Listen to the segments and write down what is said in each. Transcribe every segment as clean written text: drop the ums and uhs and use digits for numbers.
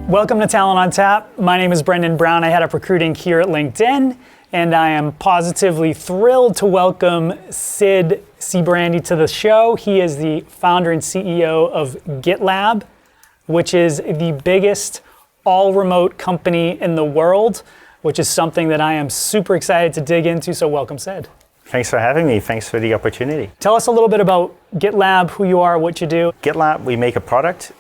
Welcome to Talent on Tap. My name is Brendan Brown. I head up recruiting here at LinkedIn, and I am positively thrilled to welcome Sid Sijbrandij to the show. He is the founder and CEO of Gitlab, which is the biggest all-remote company in the world, which is something that I am super excited to dig into. So welcome, Sid. Thanks for having me. Thanks for the opportunity. Tell us a little bit about Gitlab, who you are, what you do. Gitlab, we make a product.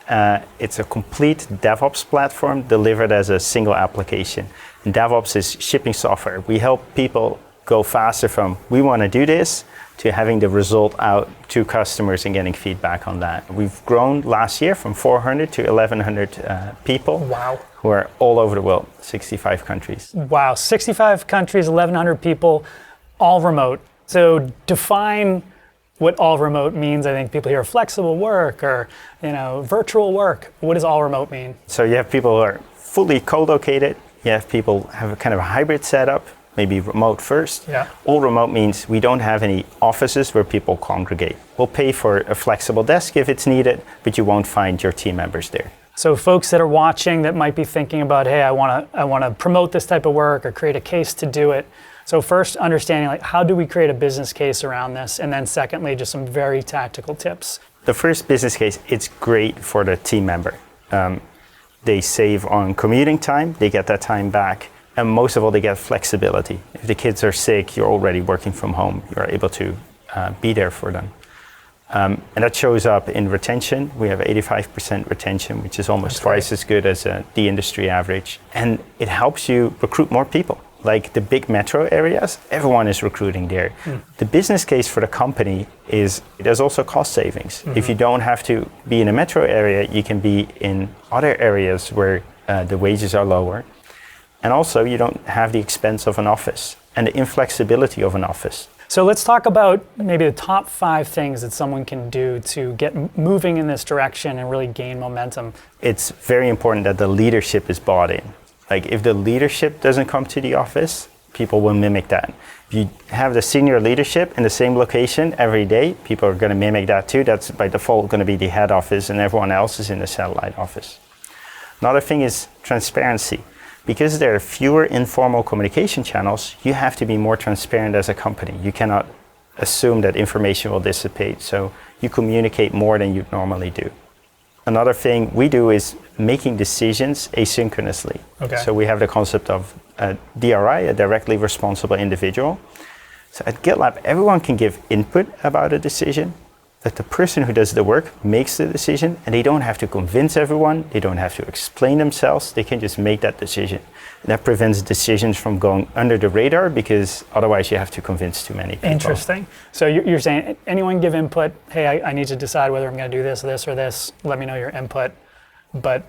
It's a complete DevOps platform delivered as a single application. And DevOps is shipping software. We help people go faster from we want to do this to having the result out to customers and getting feedback on that. We've grown last year from 400 to 1,100 people. Wow. Who are all over the world, 65 countries. Wow, 65 countries, 1,100 people. All remote. So define what all remote means. I think people hear flexible work or virtual work. What does all remote mean? So you have people who are fully co-located. You have people have a kind of a hybrid setup, maybe remote first. Yeah. All remote means we don't have any offices where people congregate. We'll pay for a flexible desk if it's needed, but you won't find your team members there. So folks that are watching that might be thinking about, hey, I want to promote this type of work or create a case to do it. So first, understanding how do we create a business case around this? And then secondly, just some very tactical tips. The first business case, it's great for the team member. They save on commuting time, they get that time back. And most of all, they get flexibility. If the kids are sick, you're already working from home. You're able to be there for them. And that shows up in retention. We have 85% retention, which is almost twice as good as the industry average. And it helps you recruit more people. Like the big metro areas, everyone is recruiting there. The business case for the company is there's also cost savings. If you don't have to be in a metro area, you can be in other areas where the wages are lower. And also you don't have the expense of an office and the inflexibility of an office. So let's talk about maybe the top 5 things that someone can do to get moving in this direction and really gain momentum. It's very important that the leadership is bought in. Like if the leadership doesn't come to the office, people will mimic that. If you have the senior leadership in the same location every day, people are going to mimic that too. That's by default going to be the head office and everyone else is in the satellite office. Another thing is transparency. Because there are fewer informal communication channels, you have to be more transparent as a company. You cannot assume that information will dissipate, so you communicate more than you normally do. Another thing we do is making decisions asynchronously. Okay. So we have the concept of a DRI, a directly responsible individual. So at Gitlab, everyone can give input about a decision, that the person who does the work makes the decision, and they don't have to convince everyone, they don't have to explain themselves, they can just make that decision. And that prevents decisions from going under the radar because otherwise you have to convince too many people. Interesting. So you're saying anyone give input, hey, I need to decide whether I'm going to do this, or this, let me know your input, but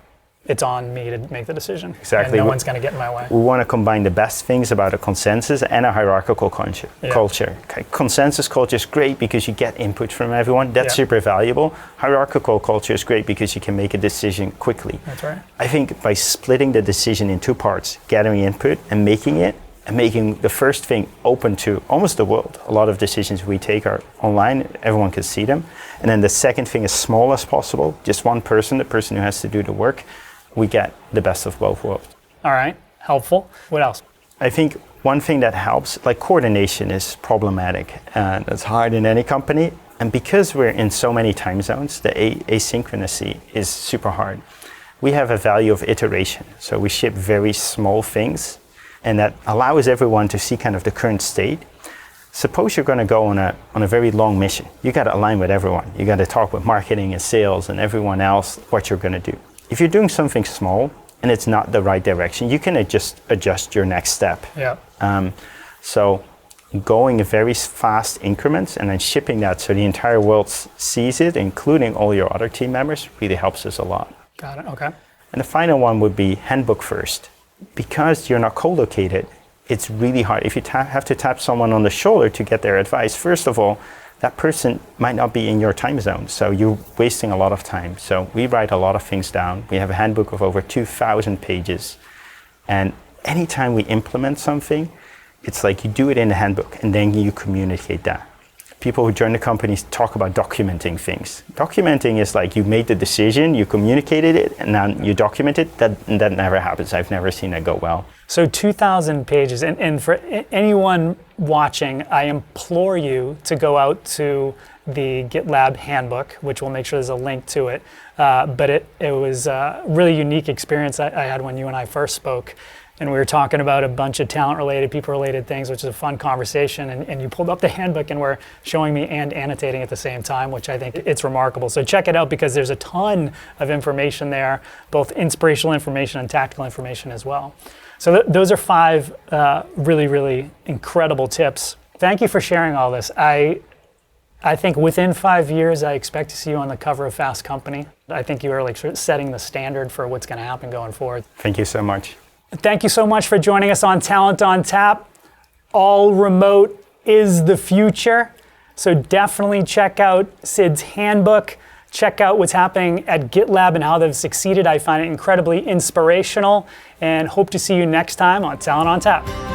it's on me to make the decision. Exactly. And no one's going to get in my way. We want to combine the best things about a consensus and a hierarchical culture. Okay. Consensus culture is great because you get input from everyone. That's super valuable. Hierarchical culture is great because you can make a decision quickly. That's right. I think by splitting the decision in 2 parts, gathering input and making the first thing open to almost the world. A lot of decisions we take are online, everyone can see them. And then the second thing as small as possible, just one person, the person who has to do the work. We get the best of both worlds. All right, helpful. What else? I think one thing that helps, like coordination is problematic and it's hard in any company. And because we're in so many time zones, the asynchronousy is super hard. We have a value of iteration. So we ship very small things and that allows everyone to see kind of the current state. Suppose you're going to go on a very long mission. You got to align with everyone. You got to talk with marketing and sales and everyone else what you're going to do. If you're doing something small and it's not the right direction, you can just adjust your next step. Yeah. So going in very fast increments and then shipping that so the entire world sees it, including all your other team members, really helps us a lot. Got it, okay. And the final one would be handbook first. Because you're not co-located, it's really hard. If you have to tap someone on the shoulder to get their advice, first of all, that person might not be in your time zone, so you're wasting a lot of time. So we write a lot of things down. We have a handbook of over 2,000 pages. And anytime we implement something, it's like you do it in the handbook and then you communicate that. people who join the companies talk about documenting things. Documenting is like you made the decision, you communicated it, and then you document it. That never happens. I've never seen that go well. So 2,000 pages, and for anyone watching, I implore you to go out to the GitLab handbook, which we'll make sure there's a link to it. But it was a really unique experience I had when you and I first spoke. And we were talking about a bunch of talent-related, people-related things, which is a fun conversation. And you pulled up the handbook and were showing me and annotating at the same time, which I think it's remarkable. So check it out because there's a ton of information there, both inspirational information and tactical information as well. So those are 5 really, really incredible tips. Thank you for sharing all this. I think within 5 years, I expect to see you on the cover of Fast Company. I think you are like sort of setting the standard for what's going to happen going forward. Thank you so much. Thank you so much for joining us on Talent on Tap. All remote is the future. So definitely check out Sid's handbook. Check out what's happening at GitLab and how they've succeeded. I find it incredibly inspirational and hope to see you next time on Talent on Tap.